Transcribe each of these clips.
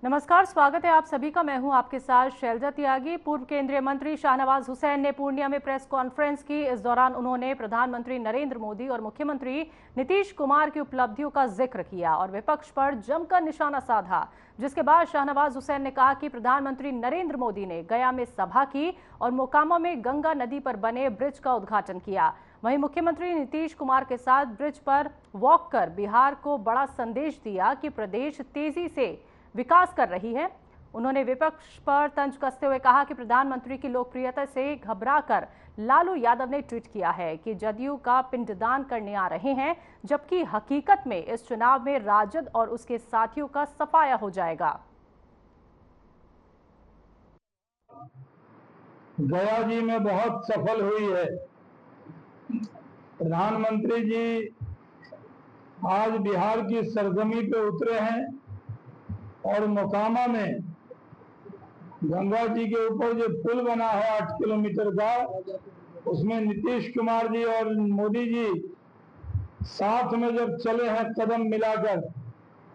नमस्कार, स्वागत है आप सभी का। मैं हूं आपके साथ शैलजा त्यागी। पूर्व केंद्रीय मंत्री शाहनवाज हुसैन ने पूर्णिया में प्रेस कॉन्फ्रेंस की। इस दौरान उन्होंने प्रधानमंत्री नरेंद्र मोदी और मुख्यमंत्री नीतीश कुमार की उपलब्धियों का जिक्र किया और विपक्ष पर जमकर निशाना साधा। जिसके बाद शाहनवाज हुसैन ने कहा कि प्रधानमंत्री नरेंद्र मोदी ने गया में सभा की और मोकामा में गंगा नदी पर बने ब्रिज का उद्घाटन किया। वहीं मुख्यमंत्री नीतीश कुमार के साथ ब्रिज पर वॉक कर बिहार को बड़ा संदेश दिया कि प्रदेश तेजी से विकास कर रही है। उन्होंने विपक्ष पर तंज कसते हुए कहा कि प्रधानमंत्री की लोकप्रियता से घबराकर लालू यादव ने ट्वीट किया है कि जदयू का पिंडदान करने आ रहे हैं, जबकि हकीकत में इस चुनाव में राजद और उसके साथियों का सफाया हो जाएगा। गया जी में बहुत सफल हुई है। प्रधानमंत्री जी आज बिहार की सरजमी पे उतरे हैं और मोकामा में गंगा जी के ऊपर जो पुल बना है 8 किलोमीटर का, उसमें नीतीश कुमार जी और मोदी जी साथ में जब चले हैं कदम मिलाकर,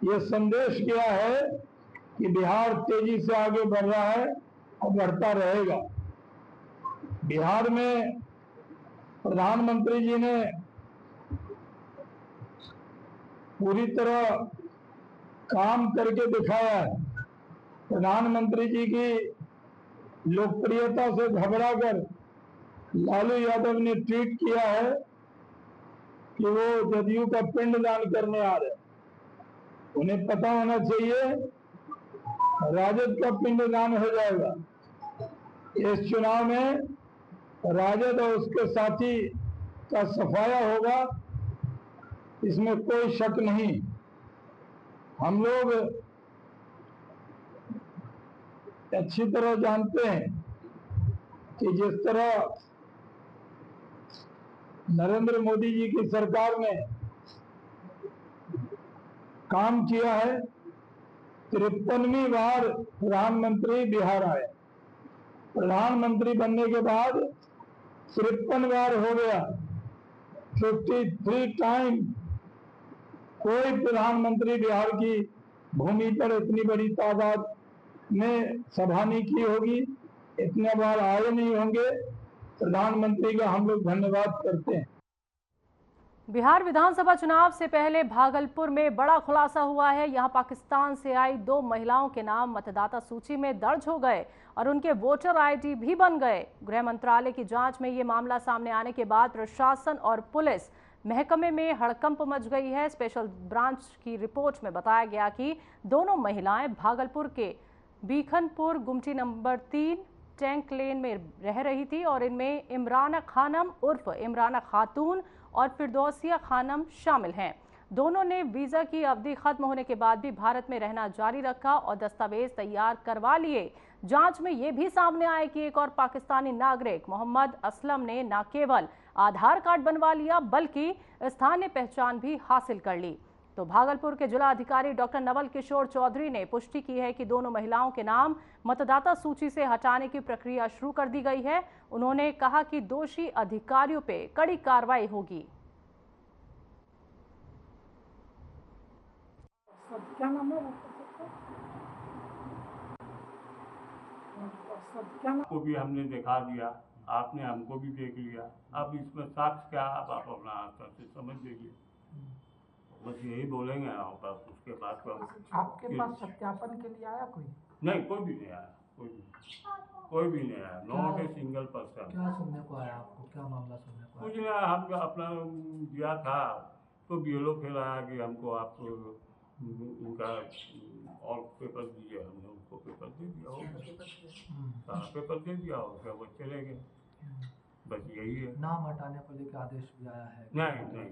ये संदेश किया है कि बिहार तेजी से आगे बढ़ रहा है और बढ़ता रहेगा। बिहार में प्रधानमंत्री जी ने पूरी तरह काम करके दिखाया है। प्रधानमंत्री जी की लोकप्रियता से घबराकर लालू यादव ने ट्वीट किया है कि वो जदयू का पिंडदान करने आ रहे। उन्हें पता होना चाहिए राजद का पिंडदान हो जाएगा। इस चुनाव में राजद और उसके साथी का सफाया होगा, इसमें कोई शक नहीं। हम लोग अच्छी तरह जानते हैं कि जिस तरह नरेंद्र मोदी जी की सरकार ने काम किया है, 53वीं बार प्रधानमंत्री बिहार आए। प्रधानमंत्री बनने के बाद 53 बार हो गया, 53 टाइम कोई प्रधानमंत्री बिहार की भूमि पर इतनी बड़ी तादाद में सभा नहीं की होगी, इतने बार आए नहीं होंगे। प्रधानमंत्री का हम लोग धन्यवाद करते हैं। बिहार विधानसभा चुनाव से पहले भागलपुर में बड़ा खुलासा हुआ है। यहां पाकिस्तान से आई 2 महिलाओं के नाम मतदाता सूची में दर्ज हो गए और उनके वोटर आईडी भी बन गए। गृह मंत्रालय की जांच में ये मामला सामने आने के बाद प्रशासन और पुलिस महकमे में हड़कंप मच गई है। स्पेशल ब्रांच की रिपोर्ट में बताया गया कि दोनों महिलाएं भागलपुर के बीखनपुर गुमटी नंबर 3 टैंक लेन में रह रही थी और इनमें इमराना खानम उर्फ इमराना खातून और फिरदौसिया खानम शामिल हैं। दोनों ने वीजा की अवधि खत्म होने के बाद भी भारत में रहना जारी रखा और दस्तावेज तैयार करवा लिए। जांच में यह भी सामने आया कि एक और पाकिस्तानी नागरिक मोहम्मद असलम ने न केवल आधार कार्ड बनवा लिया बल्कि स्थानीय पहचान भी हासिल कर ली। तो भागलपुर के जिला अधिकारी डॉक्टर नवल किशोर चौधरी ने पुष्टि की है कि दोनों महिलाओं के नाम मतदाता सूची से हटाने की प्रक्रिया शुरू कर दी गई है। उन्होंने कहा कि दोषी अधिकारियों पे कड़ी कार्रवाई होगी। क्या नाम है? को भी हमने दिखा दिया, आपने हमको भी देख लिया। अब इसमें साक्ष्य क्या, आप अपना आस्था से समझ लीजिए। बस यही बोलेंगे आप, उसके बाद तो आपके पास सत्यापन के लिए आया कोई? नहीं, कोई भी नहीं आया, कोई भी नहीं आया। Not a single person. क्या सुनने को आया आपको? क्या मामला सुनने को आया? कुछ नहीं, हम अपना दिया था तो बीएलओ फिर आया कि हमको आप उनका और पेपर दीजिए। हमने उनको पेपर दे दिया हो, सारा पेपर दे दिया हो, क्या वो चले गए। बस यही है। नाम हटाने को लेकर आदेश भी आया है? नहीं,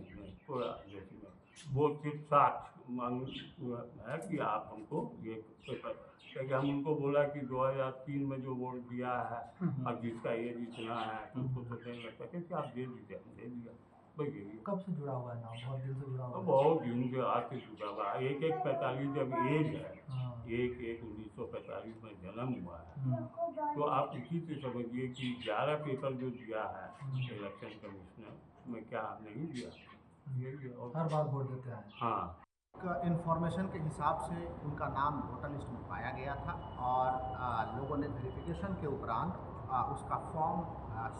कोई आदेश नहीं। वो सिर्फ साक्ष्य मांग है कि आप हमको ये पेपर, क्योंकि हम उनको बोला कि 2003 में जो वोट दिया है और जिसका ये जितना है तुमको तो नहीं लगता कि आप दे दीजिए। हम दे दिया। बस यही। कब से जुड़ा हुआ है नाम? बहुत दिन से जुड़ा हुआ है? बहुत दिन से आज से जुड़ा हुआ है। 45 जब एज है, 1945 में जन्म हुआ है, तो आप उसी से समझिए कि 11 पेपर जो दिया है इलेक्शन कमिश्नर में, क्या नहीं दिया। हर बार वोट देते हैं। हाँ। इंफॉर्मेशन के हिसाब से उनका नाम वोटर लिस्ट में पाया गया था और लोगों ने वेरिफिकेशन के उपरांत उसका फॉर्म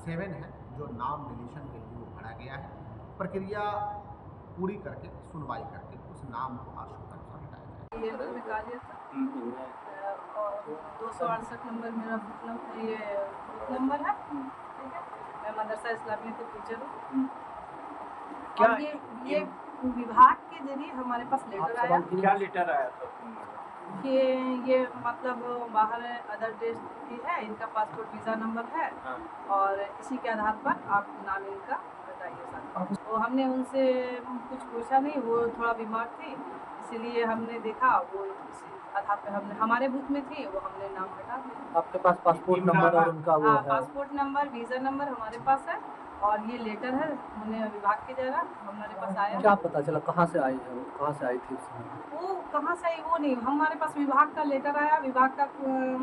7 है जो नाम डिलीशन के लिए भरा गया है। प्रक्रिया पूरी करके सुनवाई करके उस नाम को आशुका हटाया ये मैंने निकालिया था और 268 नंबर मेरा ये बूथ नंबर है। ठीक है, मैं मदरसा इस्लामिया की टीचर हूँ। और ये विभाग के जरिए हमारे पास लेटर आया। क्या लेटर आया था? कि ये मतलब बाहर अदर देश की है, इनका पासपोर्ट वीज़ा नंबर है और इसी के आधार पर आप नाम इनका बताइए सर। तो हमने उनसे कुछ पूछा नहीं, वो थोड़ा बीमार थी, इसीलिए हमने देखा वो इसी आधार पर हमने हमारे बूथ में थी वो हमने नाम हटा दिया। आपके पास पासपोर्ट नंबर और उनका वो है? पासपोर्ट नंबर वीज़ा नंबर हमारे पास है और ये लेटर है हमने विभाग के द्वारा हमारे पास आया। क्या पता चला कहाँ से आई है वो, कहाँ से आई थी उसमें? वो कहाँ से आई वो नहीं, हमारे पास विभाग का लेटर आया, विभाग का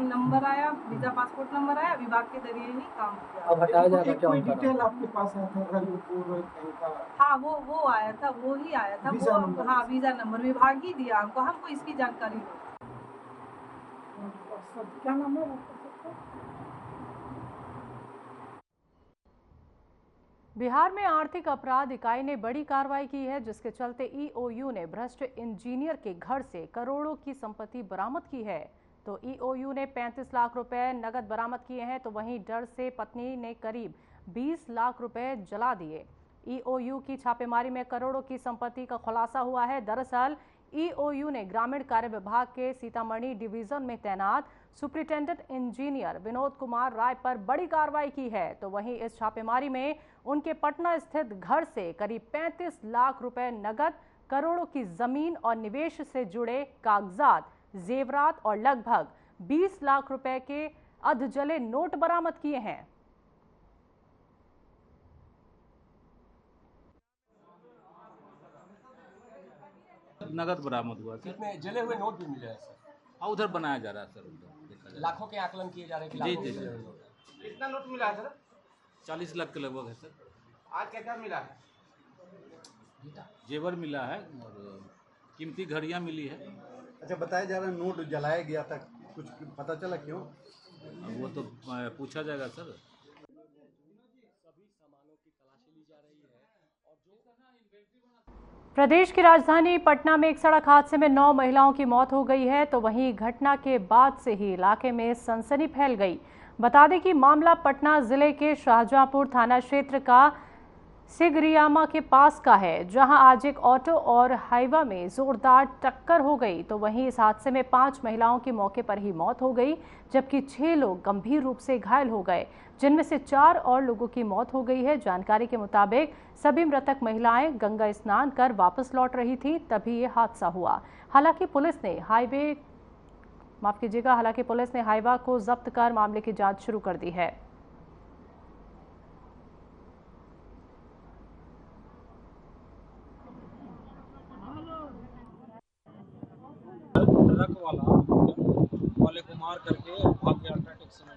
नंबर आया, वीज़ा पासपोर्ट नंबर आया, विभाग के जरिए ही काम किया। अब हटाया जाएगा क्या उनका डिटेल आपके पास आया था रजूपुर? हाँ वो आया था, वो ही आया था वो। हाँ वीज़ा नंबर विभाग ही दिया हमको इसकी जानकारी नहीं। क्या नाम है? बिहार में आर्थिक अपराध इकाई ने बड़ी कार्रवाई की है, जिसके चलते ईओयू ने भ्रष्ट इंजीनियर के घर से करोड़ों की संपत्ति बरामद की है। तो ईओयू ने 35 लाख रुपए नगद बरामद किए हैं, तो वहीं डर से पत्नी ने करीब 20 लाख रुपए जला दिए। ईओयू की छापेमारी में करोड़ों की संपत्ति का खुलासा हुआ है। दरअसल ईओयू ने ग्रामीण कार्य विभाग के सीतामढ़ी डिवीजन में तैनात सुपरिटेंडेंट इंजीनियर विनोद कुमार राय पर बड़ी कार्रवाई की है। तो वहीं इस छापेमारी में उनके पटना स्थित घर से करीब 35 लाख रुपए नगद, करोड़ों की जमीन और निवेश से जुड़े कागजात, जेवरात और लगभग 20 लाख रुपए के अधजले नोट बरामद किए हैं। नगद बरामद हुआ सर। कितने जले हुए नोट भी मिले हैं सर? हाँ, उधर बनाया जा रहा है सर, उधर देखा जा रहा लाखों के आकलन किए जा रहे हैं कि जी, लाखों जी, के जी। जले हुए नोट हैं। कितना नोट मिला है सर? 40 लाख के लगभग है सर। आज क्या क्या मिला है? जेवर मिला है और कीमती घड़ियाँ मिली है। अच्छा, बताया जा रहा है नोट जलाया गया था, कुछ पता चला क्यों? वो तो पूछा जाएगा सर। प्रदेश की राजधानी पटना में एक सड़क हादसे में 9 महिलाओं की मौत हो गई है। तो वहीं घटना के बाद से ही इलाके में सनसनी फैल गई। बता दें कि मामला पटना जिले के शाहजहांपुर थाना क्षेत्र का सिगरियामा के पास का है, जहां आज एक ऑटो और हाईवा में जोरदार टक्कर हो गई। तो वहीं इस हादसे में 5 महिलाओं की मौके पर ही मौत हो गई, जबकि 6 लोग गंभीर रूप से घायल हो गए, जिनमें से 4 और लोगों की मौत हो गई है। जानकारी के मुताबिक सभी मृतक महिलाएं गंगा स्नान कर वापस लौट रही थी, तभी ये हादसा हुआ। हालांकि पुलिस ने हाईवा को जब्त कर मामले की जांच शुरू कर दी है। ट्रक वाले को मार करके भाग गया था टैक्सी में।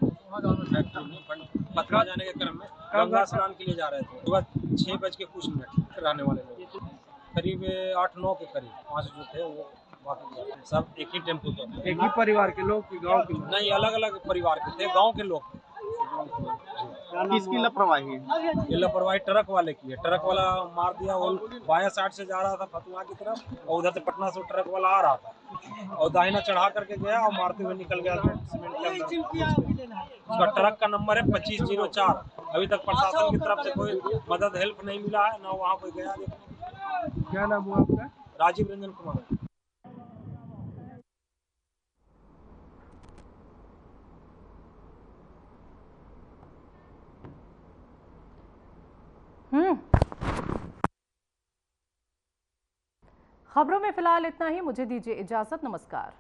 पथरा जाने के क्रम में गंगा स्नान के लिए जा रहे थे। सुबह 6 बज के कुछ मिनट रहने वाले लोग, करीब 8-9 के करीब 5 जो थे वो बाकी सब एक ही टेम्पो थे। एक ही परिवार के लोग, गांव के लोग? नहीं, अलग अलग परिवार के थे, गांव के लोग थे। किसकी लापरवाही है? ये लापरवाही ट्रक वाले की है। ट्रक वाला मार दिया, वो बाया साइड से जा रहा था फतुहा की तरफ और उधर से पटना से ट्रक वाला आ रहा था और दाहिना चढ़ा करके गया और मारते हुए निकल गया सीमेंट के अंदर। उसका ट्रक का नंबर है 2504। अभी तक प्रशासन की तरफ से कोई मदद हेल्प नहीं मिला है, ना वहाँ कोई गया। क्या नाम हुआ आपका? राजीव रंजन कुमार। खबरों में फिलहाल इतना ही। मुझे दीजिए इजाजत। नमस्कार।